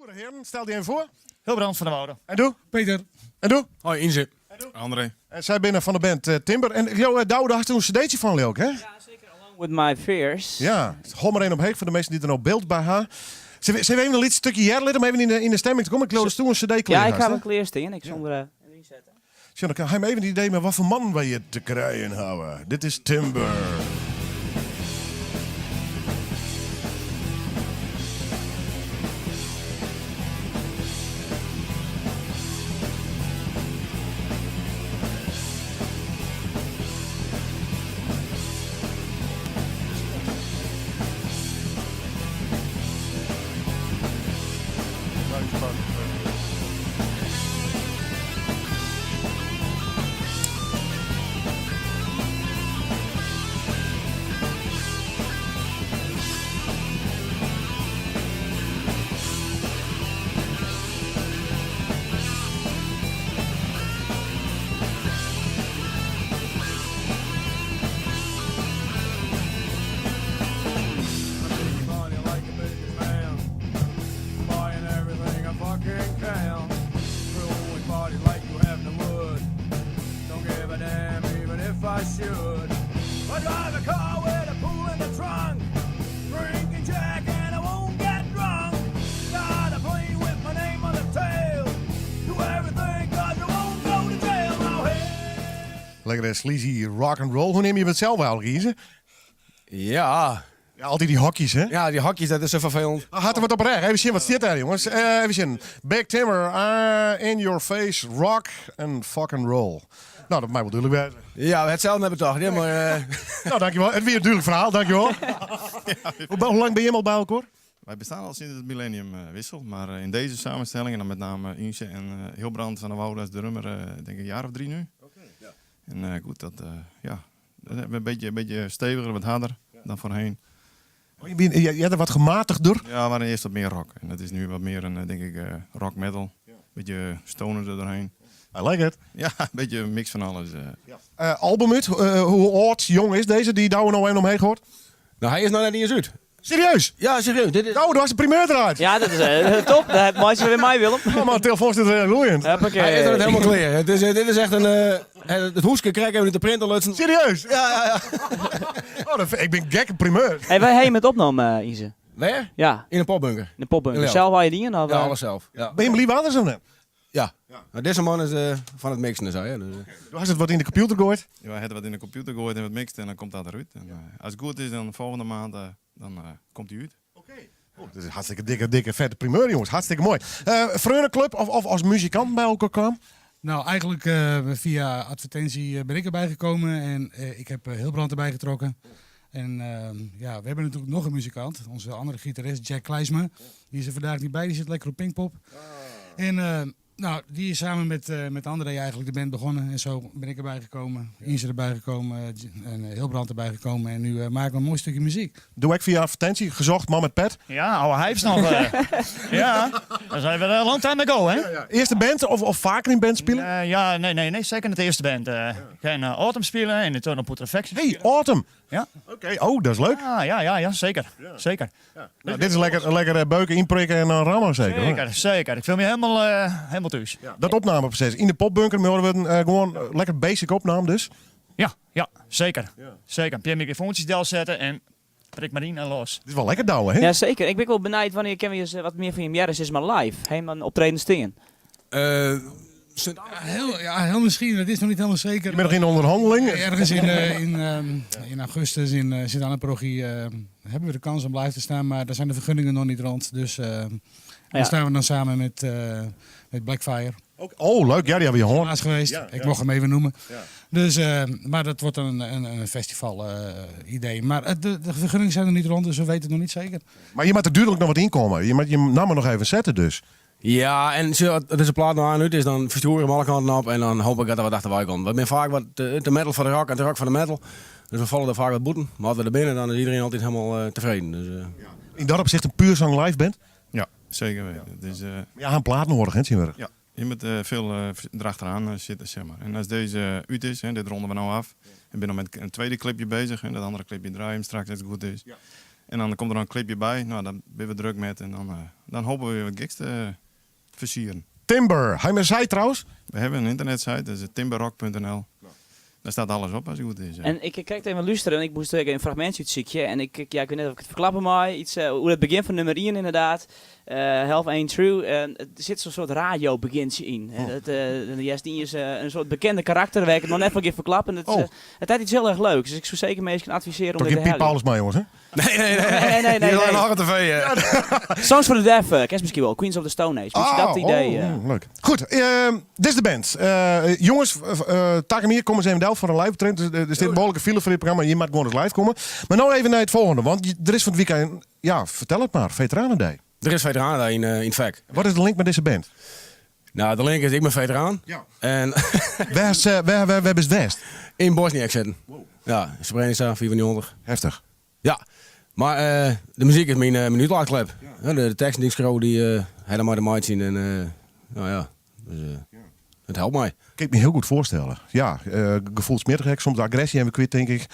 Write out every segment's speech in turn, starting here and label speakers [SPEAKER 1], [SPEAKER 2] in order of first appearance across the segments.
[SPEAKER 1] Goede heren, stel die even voor.
[SPEAKER 2] Hilbrand van der Woude.
[SPEAKER 1] En doe.
[SPEAKER 3] Peter.
[SPEAKER 1] En doe.
[SPEAKER 4] Hoi, Inze.
[SPEAKER 5] André.
[SPEAKER 1] En zij binnen van de band Timber. En Douwe, daar had je een cd'tje van, Leuk, hè?
[SPEAKER 6] Ja, zeker. Along with my fears.
[SPEAKER 1] Ja, hol maar één op heek voor de mensen die er nog beeld bij hebben. Ze even een lied stukje jaren om even in de stemming te komen. Ik geloof dat toen een cd klaar.
[SPEAKER 6] Ja, ik ga hem kleersteken. Ik zonder inzetten.
[SPEAKER 1] Zo, dan kan hij me even een idee met wat voor man wij je te krijgen houden. Dit is Timber.
[SPEAKER 5] Money like a businessman, buying everything I fucking can. Throwing parties like you have no wood. Don't give a damn even if I should. I drive a car with a pool in the trunk. Drinking Jack and I won't get drunk. Got a plane with my name on the tail. Do everything cause I won't go to jail. Now hey.
[SPEAKER 1] Lekkere sleazy rock and roll. Hoe neem je het zelf eigenlijk, Riese?
[SPEAKER 4] Ja.
[SPEAKER 1] Ja, altijd die hokjes, hè?
[SPEAKER 4] Ja, die hakjes, dat is zo vervelend.
[SPEAKER 1] Had er wat op recht. Even zien, wat zit daar, jongens? Even zien. Big Timber, in your face, rock and fucking roll. Nou, dat mij wel duidelijk wijzen.
[SPEAKER 4] Ja, hetzelfde hebben we toch. Ja, maar,
[SPEAKER 1] Nou, dankjewel. Het weer een duidelijk verhaal, dankjewel. Hoe lang ben je al bij elkaar?
[SPEAKER 5] Wij bestaan al sinds het millennium wissel, maar in deze samenstelling, en dan met name Inze en Hilbrand van der Woude als drummer, denk ik een jaar of 3 nu.
[SPEAKER 1] Ja.
[SPEAKER 5] En goed, dat hebben we een beetje steviger, wat harder dan voorheen.
[SPEAKER 1] Jij bent wat gematigder.
[SPEAKER 5] Ja, we waren eerst wat meer rock. En dat is nu wat meer een, denk ik, rock metal. Beetje stoner er doorheen.
[SPEAKER 1] I like it.
[SPEAKER 5] Ja, een beetje een mix van alles.
[SPEAKER 1] Album uit. Hoe oud, jong is deze die Douwe nou even omheen gehoord?
[SPEAKER 4] nou, hij is nou net niet eens uit.
[SPEAKER 1] Serieus?
[SPEAKER 4] Ja, serieus. Dit is...
[SPEAKER 1] Douwe, daar was de primeur eruit.
[SPEAKER 6] Ja, dat is top. Dat heb je weer mij, Willem.
[SPEAKER 1] Oh, maar de telefoon zit er gloeiend.
[SPEAKER 6] Hoppakee.
[SPEAKER 4] Hij is er net helemaal klaar. Dit is echt een... het hoeske krijg ik de printer lutsen.
[SPEAKER 1] Serieus?
[SPEAKER 4] Ja.
[SPEAKER 1] Oh, ik ben gek primeur.
[SPEAKER 6] Hey, wij hebben het opgenomen, Ise.
[SPEAKER 4] Waar?
[SPEAKER 6] Ja,
[SPEAKER 4] In een popbunker.
[SPEAKER 6] in de popbunker.
[SPEAKER 4] Ja.
[SPEAKER 6] Zelf had je die? Of,
[SPEAKER 4] Ja, alles zelf. Ja.
[SPEAKER 1] Ben je hem lief anders dan net?
[SPEAKER 4] Ja. Nou, deze man is van het mixen, zo, ja. Dus,
[SPEAKER 1] Du hast het wat in de computer gegooid.
[SPEAKER 5] Ja, we hebben wat in de computer gegooid en wat mixed en dan komt dat eruit. En, als het goed is, dan volgende maand dan komt hij uit.
[SPEAKER 1] Oh, dit is een hartstikke dikke, vette primeur, jongens. Hartstikke mooi. Vriendenclub of als muzikant bij elkaar kwam?
[SPEAKER 3] Nou, eigenlijk via advertentie ben ik erbij gekomen en ik heb Hilbrand erbij getrokken. En ja, we hebben natuurlijk nog een muzikant, onze andere gitarist Jack Kleisma. Die is er vandaag niet bij, die zit lekker op Pinkpop. En nou, die is samen met André eigenlijk de band begonnen. En zo ben ik erbij gekomen, Inze erbij gekomen en Hilbrand erbij gekomen. En nu maken we een mooi stukje muziek.
[SPEAKER 1] Doe ik via advertentie gezocht, man met pet.
[SPEAKER 2] Ja, oude hypes nog. Ja, dan zijn we een long time ago, hè?
[SPEAKER 1] Eerste band of vaker in band spelen?
[SPEAKER 2] Ja, nee, zeker in de eerste band. Ik ga in Autumn spelen in de Turn of Putrefaction.
[SPEAKER 1] Hey, Autumn.
[SPEAKER 2] Ja.
[SPEAKER 1] Oké, oh, dat is leuk.
[SPEAKER 2] Ja, zeker. Zeker.
[SPEAKER 1] Nou, dit is lekker beuken, inprikken en dan rammen zeker. hoor.
[SPEAKER 2] Zeker. Ik voel me helemaal thuis.
[SPEAKER 1] Dat opnameproces. In de popbunker horen we gewoon lekker basic opname dus.
[SPEAKER 2] Ja, zeker. Zeker. Een paar microfoontjes del zetten en prik maar in en los.
[SPEAKER 1] Dit is wel lekker douwen, hè?
[SPEAKER 6] Ja, zeker. Ik ben wel benieuwd wanneer ik weer eens wat meer van je jaren is maar live. Helemaal optreden steen.
[SPEAKER 3] Heel misschien, dat is nog niet helemaal zeker.
[SPEAKER 1] Je bent nog in onderhandeling.
[SPEAKER 3] Ergens in augustus in Sint-Anna-parochie hebben we de kans om live te staan, maar daar zijn de vergunningen nog niet rond. Dus dan staan we dan samen met Blackfire.
[SPEAKER 1] Oh, leuk. Ja, die hebben we gehoord.
[SPEAKER 3] Helaas geweest.
[SPEAKER 1] Ja,
[SPEAKER 3] Ik
[SPEAKER 1] ja.
[SPEAKER 3] mocht hem even noemen.
[SPEAKER 1] Ja.
[SPEAKER 3] Dus, maar dat wordt een festival idee. Maar de vergunningen zijn er niet rond, dus we weten het nog niet zeker.
[SPEAKER 1] Maar je moet er duidelijk nog wat inkomen. Je moet je namen nog even zetten dus.
[SPEAKER 4] Ja, en als deze plaat nou aan uit is, dan versturen we hem alle kanten op en dan hoop ik dat er wat achterbij komt. We zijn vaak wat de metal van de rock en de rock van de metal. Dus we vallen er vaak wat boeten. Maar als we er binnen, dan is iedereen altijd helemaal tevreden. Dus,
[SPEAKER 1] In dat opzicht een puur zang live band.
[SPEAKER 5] Ja, zeker weten. Dus,
[SPEAKER 1] Ja, een plaat nodig, hè, zien we.
[SPEAKER 5] ja, je moet veel erachteraan zitten, zeg maar. En als deze uit is, dit ronden we nou af. Ik ben nog met een tweede clipje bezig en dat andere clipje draaien straks als het goed is. Ja. En dan komt er nog een clipje bij, nou, dan ben we druk met en dan
[SPEAKER 7] dan hopen we weer wat gigs te versieren.
[SPEAKER 1] Timber. Hij me zei trouwens.
[SPEAKER 7] We hebben een internetsite, dat is timberrock.nl. Daar staat alles op als het goed is. Ja.
[SPEAKER 6] En ik kijk even luisteren en ik moest even een fragmentje uitzoeken. En ik weet niet of ik het verklappen mag. Iets, hoe het begin van nummer 1 inderdaad. Half Ain't True. En er zit zo'n soort radio-begintje in. Die is een soort bekende karakter. Waar ik het nog net van even verklappen. Het had iets heel erg leuks. Dus ik zou zeker mensen kunnen adviseren om
[SPEAKER 1] Toch
[SPEAKER 6] dit
[SPEAKER 1] geen
[SPEAKER 6] te
[SPEAKER 1] Piet Paulus maar jongens, hè?
[SPEAKER 6] Nee.
[SPEAKER 7] Hier nog een tv.
[SPEAKER 6] Songs for the Deaf. Ken misschien wel. Queens of the Stone Age. Moet je dat idee...
[SPEAKER 1] leuk. Goed, dit is de band. Jongens, takken hier komen ze even delft voor een live optreden. Dus er zit een behoorlijke file voor dit programma. Je mag gewoon eens live komen. Maar nou even naar het volgende. Want er is van het weekend... Ja, vertel het maar. Veteranenday.
[SPEAKER 4] Er is veteranen in het vak.
[SPEAKER 1] Wat is de link met deze band?
[SPEAKER 4] Nou, de link is, ik ben veteraan.
[SPEAKER 1] Ja.
[SPEAKER 4] En
[SPEAKER 1] Waar is West?
[SPEAKER 4] in Bosnië zitten. Ja, Srebrenica, 490.
[SPEAKER 1] Heftig.
[SPEAKER 4] Ja, maar de muziek is mijn uitlaatklep. Ja. De teksten die ik schreef, die helemaal de maat zien. En nou ja, dus, het helpt mij.
[SPEAKER 1] Ik kan me heel goed voorstellen. Ja, gevoelsmatig, soms de agressie hebben we kwijt, denk ik.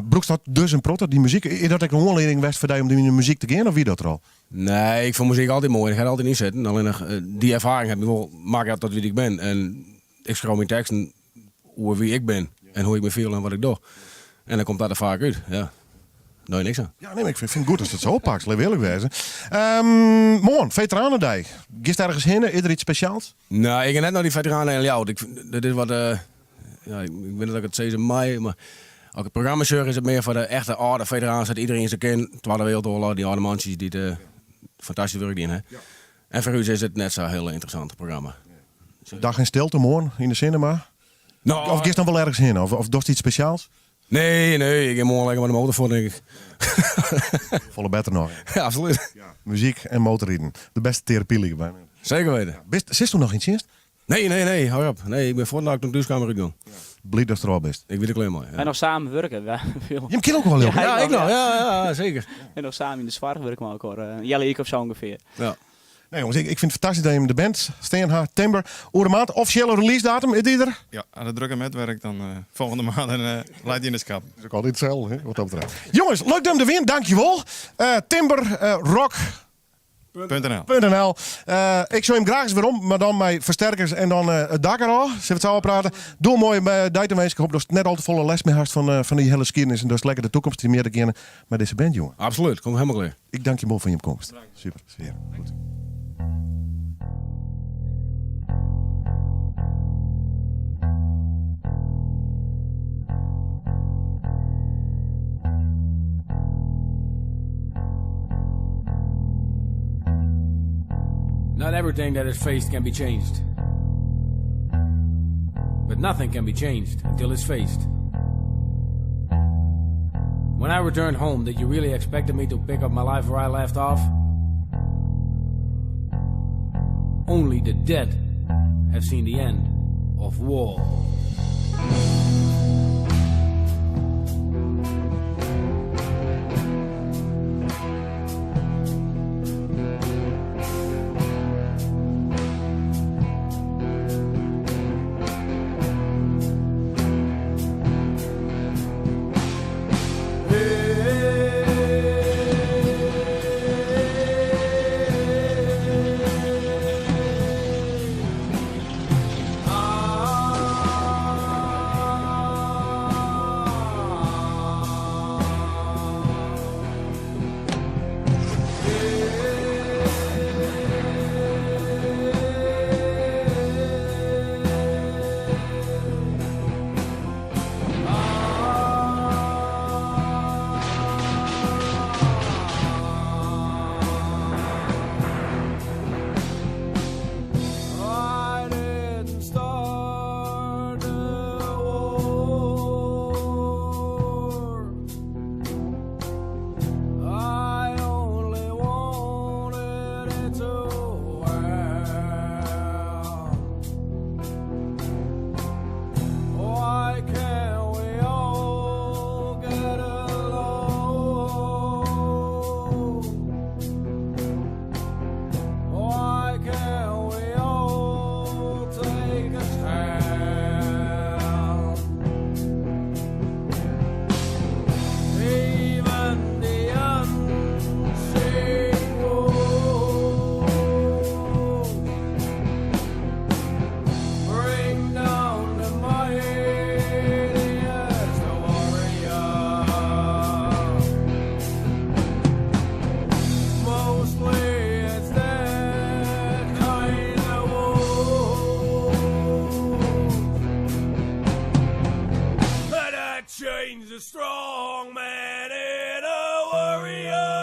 [SPEAKER 1] Broek staat dus een protter, die muziek. Is dat ik een onleiding was voor jou om die muziek te gaan, of wie dat er al?
[SPEAKER 4] Nee, ik vind muziek altijd mooi. Ik ga er altijd in zitten. Alleen nog, die ervaring heb ik wel, maak ik tot wie ik ben. En ik schrijf mijn teksten over wie ik ben. En hoe ik me voel en wat ik doe. En dan komt dat er vaak uit. Ja. Daar niks aan.
[SPEAKER 1] Ja, nee, maar ik vind het goed als het zo pakt. Laat eerlijk wezen. Morgen, Veteranendag. Gist ergens heen? Is er iets speciaals?
[SPEAKER 4] Nou, ik heb net nog die veteranen en jou. Dat is wat... ja, ik weet niet dat ik het 6 mei... Maar ook het programma is het meer voor de echte oude veteranen. Dat iedereen ze kent. Tweede Wereldoorlog, die oude mansjes die het fantastisch werk doen. Hè. Ja. En voor u is het net zo'n heel interessant programma.
[SPEAKER 1] Dag in stilte morgen in de cinema?
[SPEAKER 4] Nou,
[SPEAKER 1] Of gist dan wel ergens heen? Of doet iets speciaals?
[SPEAKER 4] Nee. Ik ga morgen lekker met de motor voor, denk ik.
[SPEAKER 1] Volle beter nog.
[SPEAKER 4] Ja, absoluut.
[SPEAKER 1] Ja. Muziek en motorrijden. De beste therapie liggen bij me.
[SPEAKER 4] Zeker weten.
[SPEAKER 1] Zit er nog iets eerst?
[SPEAKER 4] Nee, hou op. Nee, ik ben voordat ik de thuiskamer uitgang.
[SPEAKER 1] Blied dat er al best.
[SPEAKER 4] Ik weet het alleen maar. Ja.
[SPEAKER 6] En nog samen werken.
[SPEAKER 1] Je kent ook wel heel goed.
[SPEAKER 4] Ja, ik nog. Ja, zeker.
[SPEAKER 6] En nog samen in de zwart werken we ook hoor. Jelle ik of zo ongeveer.
[SPEAKER 4] Ja.
[SPEAKER 1] Nee jongens, ik vind het fantastisch dat je met de band, Steenhaar, Timber, oer maand, officiële release datum, is die er?
[SPEAKER 7] Ja, aan het drukke metwerk dan volgende maand en laat je in de schap.
[SPEAKER 1] Dat is ook altijd hetzelfde, hè, wat dat betreft. Jongens, leuk dat je er weer, dankjewel. Timber, rock.nl. Ik zou hem graag eens weer om, maar dan met versterkers en dan het dak eraf. Zullen we het zo praten? Doe mooi bij Dijtenwees. Ik hoop dat je net al te volle les mee hast van die hele skiernis. En dat is lekker de toekomst die meer te kennen met deze band, jongen.
[SPEAKER 4] Absoluut, komt helemaal klaar.
[SPEAKER 1] Ik dank je wel van je komst. Super, zeer. Goed.
[SPEAKER 8] Not everything that is faced can be changed. But nothing can be changed until it's faced. When I returned home, did you really expect me to pick up my life where I left off? Only the dead have seen the end of war.
[SPEAKER 5] Warrior.